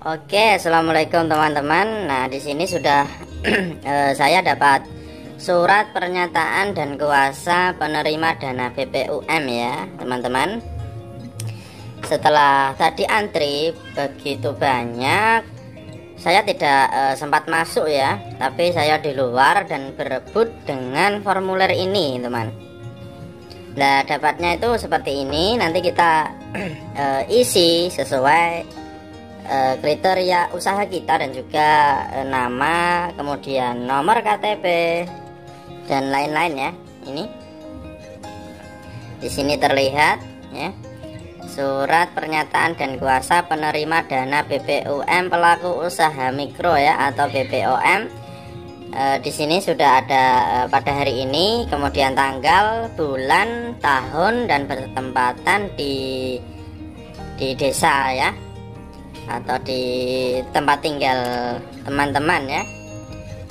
Oke, assalamualaikum teman-teman. Nah, di sini sudah saya dapat surat pernyataan dan kuasa penerima dana BPUM ya, teman-teman. Setelah tadi antri begitu banyak, saya tidak sempat masuk ya, tapi saya di luar dan berebut dengan formulir ini, teman. Nah, dapatnya itu seperti ini. Nanti kita isi sesuai kriteria usaha kita dan juga nama, kemudian nomor KTP dan lain-lain ya. Ini di sini terlihat ya, surat pernyataan dan kuasa penerima dana BPUM pelaku usaha mikro ya, atau BPOM. Di sini sudah ada pada hari ini, kemudian tanggal, bulan, tahun, dan bertempatan di desa ya, atau di tempat tinggal teman-teman ya.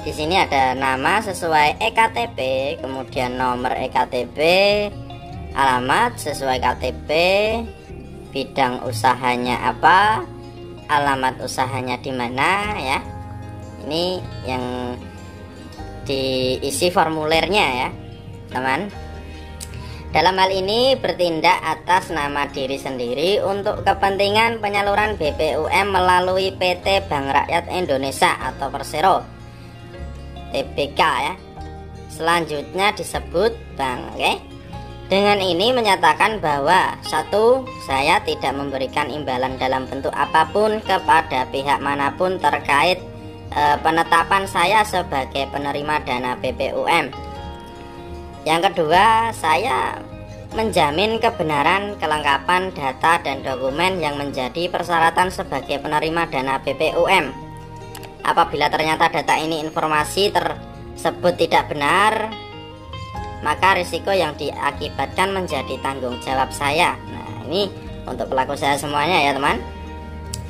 Di sini ada nama sesuai EKTP, kemudian nomor EKTP, alamat sesuai KTP, bidang usahanya apa, alamat usahanya di mana ya. Ini yang diisi formulirnya ya, teman. Dalam hal ini bertindak atas nama diri sendiri untuk kepentingan penyaluran BPUM melalui PT Bank Rakyat Indonesia atau Persero Tbk ya. Selanjutnya disebut bank, oke. Dengan ini menyatakan bahwa satu, saya tidak memberikan imbalan dalam bentuk apapun kepada pihak manapun terkait penetapan saya sebagai penerima dana BPUM. Yang kedua, saya menjamin kebenaran, kelengkapan data dan dokumen yang menjadi persyaratan sebagai penerima dana BPUM. Apabila ternyata data ini informasi tersebut tidak benar, maka risiko yang diakibatkan menjadi tanggung jawab saya. Nah, ini untuk pelaku usaha semuanya ya, teman.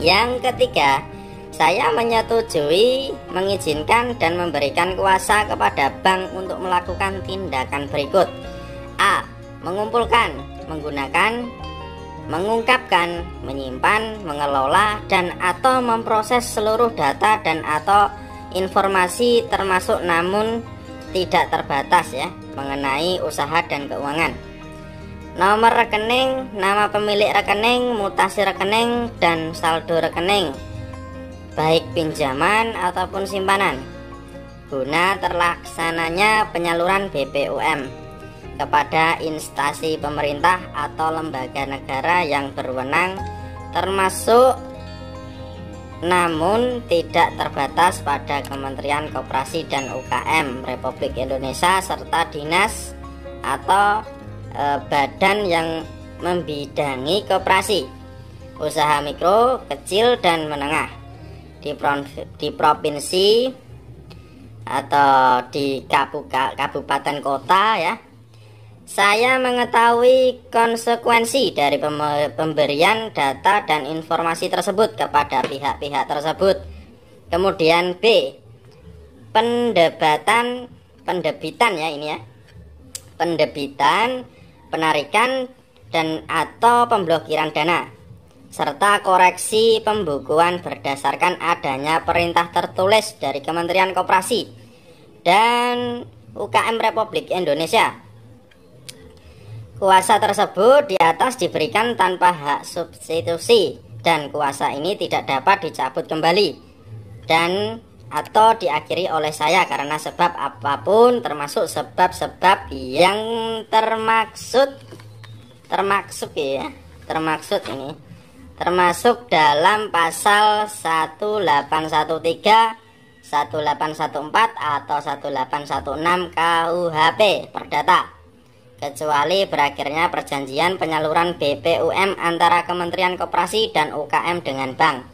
Yang ketiga, saya menyetujui, mengizinkan, dan memberikan kuasa kepada bank untuk melakukan tindakan berikut. A. Mengumpulkan, menggunakan, mengungkapkan, menyimpan, mengelola, dan atau memproses seluruh data dan atau informasi termasuk namun tidak terbatas ya, mengenai usaha dan keuangan. Nomor rekening, nama pemilik rekening, mutasi rekening, dan saldo rekening, baik pinjaman ataupun simpanan, guna terlaksananya penyaluran BPUM kepada instansi pemerintah atau lembaga negara yang berwenang, termasuk namun tidak terbatas pada Kementerian Koperasi dan UKM Republik Indonesia serta dinas atau badan yang membidangi koperasi, usaha mikro, kecil, dan menengah di provinsi atau di kabupaten kota ya. Saya mengetahui konsekuensi dari pemberian data dan informasi tersebut kepada pihak-pihak tersebut. Kemudian B. Pendebitan ya, ini ya. Pendebitan, penarikan, dan atau pemblokiran dana, serta koreksi pembukuan berdasarkan adanya perintah tertulis dari Kementerian Koperasi dan UKM Republik Indonesia. Kuasa tersebut di atas diberikan tanpa hak substitusi dan kuasa ini tidak dapat dicabut kembali dan atau diakhiri oleh saya karena sebab apapun, termasuk sebab-sebab yang termasuk dalam pasal 1813, 1814 atau 1816 KUHP Perdata, kecuali berakhirnya perjanjian penyaluran BPUM antara Kementerian Koperasi dan UKM dengan bank.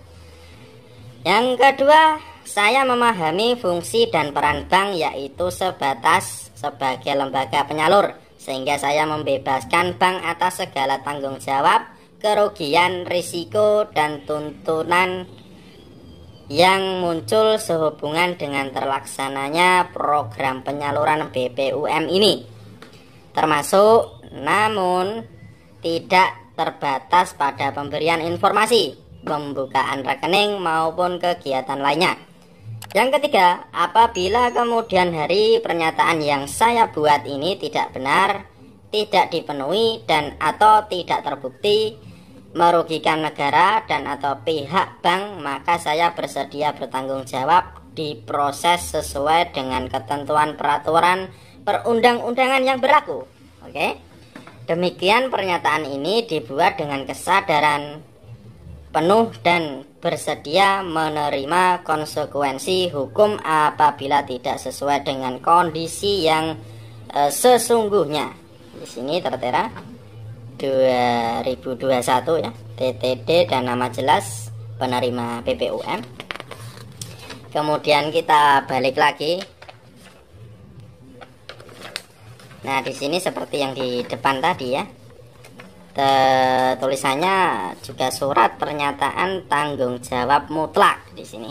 Yang kedua, saya memahami fungsi dan peran bank, yaitu sebatas sebagai lembaga penyalur, sehingga saya membebaskan bank atas segala tanggung jawab, kerugian, risiko, dan tuntunan yang muncul sehubungan dengan terlaksananya program penyaluran BPUM ini, termasuk namun tidak terbatas pada pemberian informasi, pembukaan rekening maupun kegiatan lainnya. Yang ketiga, apabila kemudian hari pernyataan yang saya buat ini tidak benar, tidak dipenuhi dan atau tidak terbukti merugikan negara dan atau pihak bank, maka saya bersedia bertanggung jawab diproses sesuai dengan ketentuan peraturan perundang-undangan yang berlaku. Oke. Demikian pernyataan ini dibuat dengan kesadaran penuh dan bersedia menerima konsekuensi hukum apabila tidak sesuai dengan kondisi yang sesungguhnya. Di sini tertera 2021 ya, TTD dan nama jelas penerima BPUM. Kemudian kita balik lagi. Nah, di sini seperti yang di depan tadi ya. Tulisannya juga surat pernyataan tanggung jawab mutlak di sini.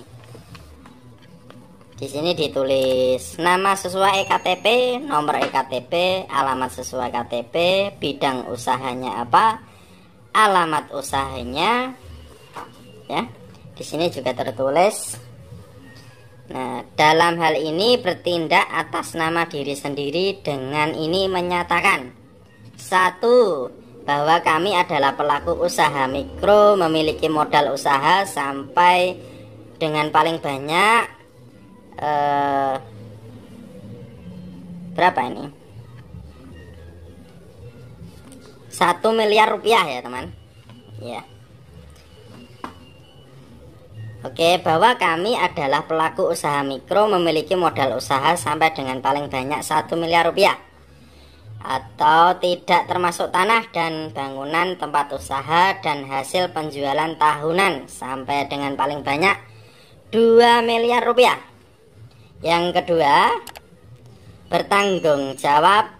Di sini ditulis nama sesuai KTP, nomor EKTP, alamat sesuai KTP, bidang usahanya apa, alamat usahanya ya. Di sini juga tertulis. Nah, dalam hal ini bertindak atas nama diri sendiri dengan ini menyatakan: 1. Bahwa kami adalah pelaku usaha mikro memiliki modal usaha sampai dengan paling banyak berapa ini? 1 miliar rupiah ya teman ya. Oke, bahwa kami adalah pelaku usaha mikro memiliki modal usaha sampai dengan paling banyak 1 miliar rupiah atau tidak termasuk tanah dan bangunan tempat usaha dan hasil penjualan tahunan sampai dengan paling banyak 2 miliar rupiah. Yang kedua, bertanggung jawab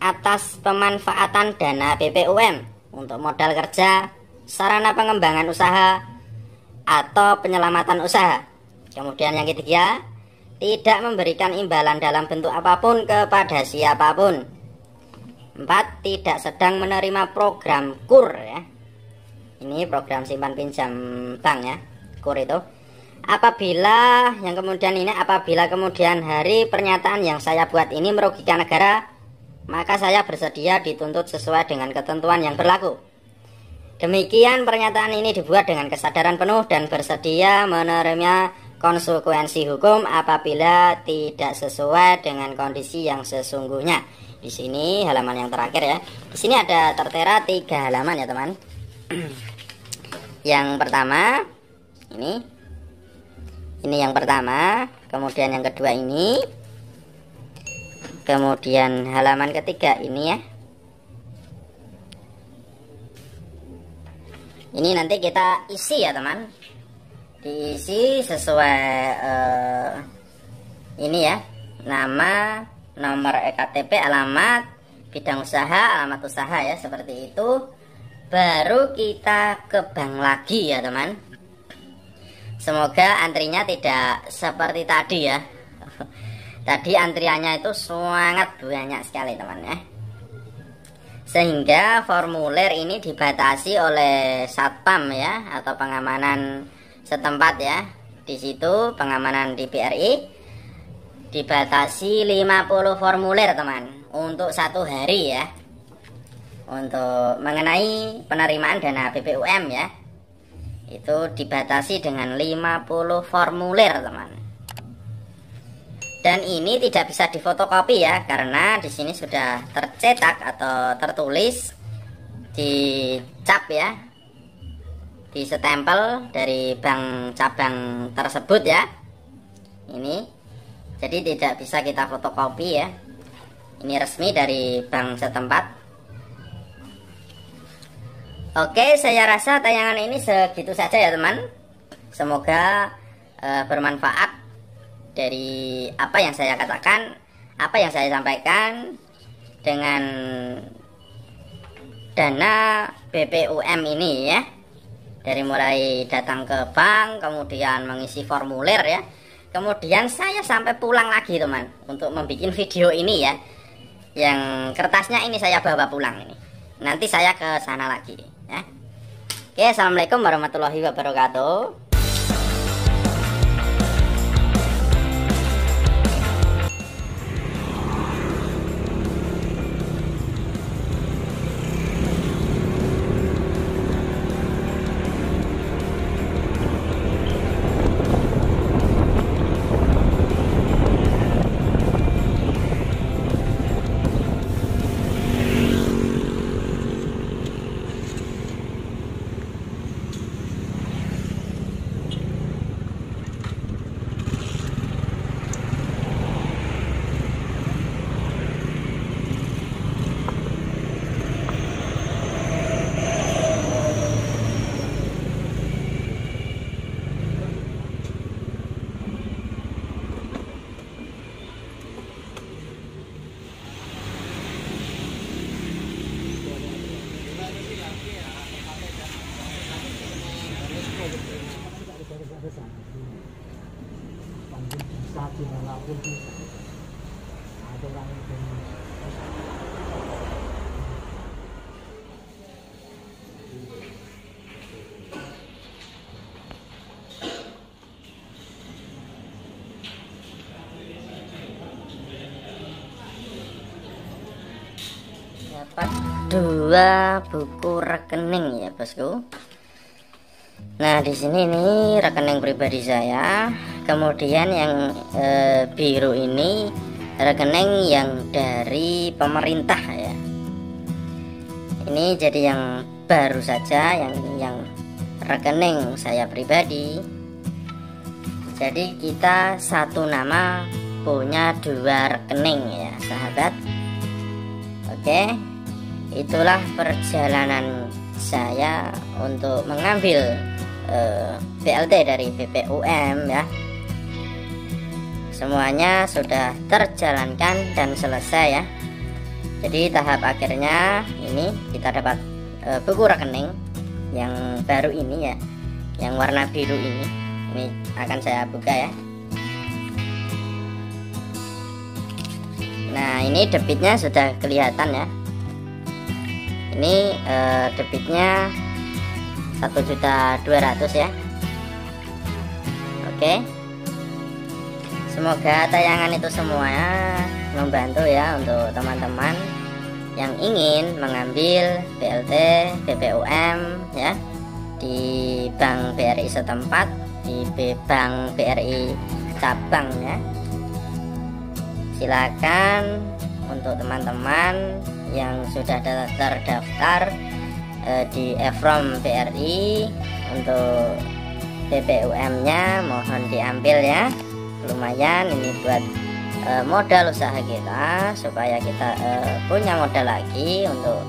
atas pemanfaatan dana BPUM untuk modal kerja, sarana pengembangan usaha atau penyelamatan usaha. Kemudian yang ketiga, tidak memberikan imbalan dalam bentuk apapun kepada siapapun. 4. Tidak sedang menerima program KUR ya. Ini program simpan pinjam bank ya, KUR itu. Apabila kemudian hari pernyataan yang saya buat ini merugikan negara, maka saya bersedia dituntut sesuai dengan ketentuan yang berlaku. Demikian pernyataan ini dibuat dengan kesadaran penuh dan bersedia menerima konsekuensi hukum apabila tidak sesuai dengan kondisi yang sesungguhnya. Di sini halaman yang terakhir ya. Di sini ada tertera 3 halaman ya teman. Yang pertama ini yang pertama, kemudian yang kedua ini, kemudian halaman ketiga ini ya. Ini nanti kita isi ya teman, diisi sesuai ini ya, nama, nomor EKTP, alamat, bidang usaha, alamat usaha ya, seperti itu. Baru kita ke bank lagi ya teman. Semoga antrinya tidak seperti tadi ya. Tadi antriannya itu sangat banyak sekali teman ya. Sehingga formulir ini dibatasi oleh satpam ya, atau pengamanan setempat ya. Di situ pengamanan di BRI dibatasi 50 formulir teman untuk 1 hari ya, untuk mengenai penerimaan dana BPUM ya. Itu dibatasi dengan 50 formulir teman. Dan ini tidak bisa difotokopi ya, karena di sini sudah tercetak atau tertulis, dicap ya, disestempel dari bank cabang tersebut ya. Ini jadi tidak bisa kita fotokopi ya. Ini resmi dari bank setempat. Oke, saya rasa tayangan ini segitu saja ya teman. Semoga bermanfaat dari apa yang saya katakan, apa yang saya sampaikan dengan dana BPUM ini ya. Dari mulai datang ke bank, kemudian mengisi formulir ya. Kemudian saya sampai pulang lagi teman, untuk membuat video ini ya. Yang kertasnya ini saya bawa pulang ini. Nanti saya ke sana lagi ya. Oke, assalamualaikum warahmatullahi wabarakatuh. Dapat 2 buku rekening ya bosku. Nah di sini nih rekening pribadi saya, kemudian yang biru ini rekening yang dari pemerintah ya. Ini jadi yang baru saja, yang rekening saya pribadi. Jadi kita satu nama punya 2 rekening ya sahabat. Oke, itulah perjalanan saya untuk mengambil BLT dari BPUM ya. Semuanya sudah terjalankan dan selesai ya. Jadi tahap akhirnya ini kita dapat buku rekening yang baru ini ya, yang warna biru ini. Ini akan saya buka ya. Nah ini debitnya sudah kelihatan ya. Ini debitnya 1.200.000 ya. Oke, semoga tayangan itu semuanya membantu ya untuk teman-teman yang ingin mengambil BLT BPUM ya di Bank BRI setempat, di Bank BRI cabang ya. Silakan untuk teman-teman yang sudah terdaftar di EFROM BRI untuk BPUM-nya mohon diambil ya. Lumayan ini buat modal usaha kita, supaya kita punya modal lagi untuk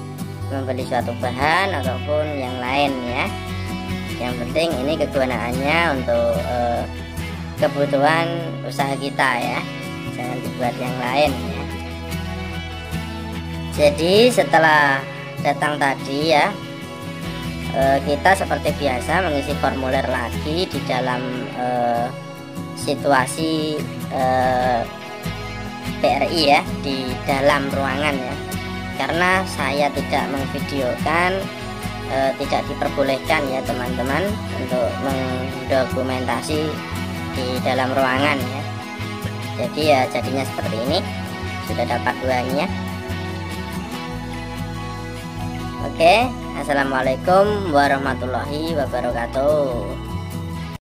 membeli suatu bahan ataupun yang lain ya. Yang penting ini kegunaannya untuk kebutuhan usaha kita ya, jangan dibuat yang lain ya. Jadi setelah datang tadi ya, kita seperti biasa mengisi formulir lagi di dalam situasi BRI ya, di dalam ruangan ya. Karena saya tidak mengvideokan, tidak diperbolehkan ya teman-teman untuk mendokumentasi di dalam ruangan ya. Jadi ya jadinya seperti ini, sudah dapat 2 ya. Oke, assalamualaikum warahmatullahi wabarakatuh.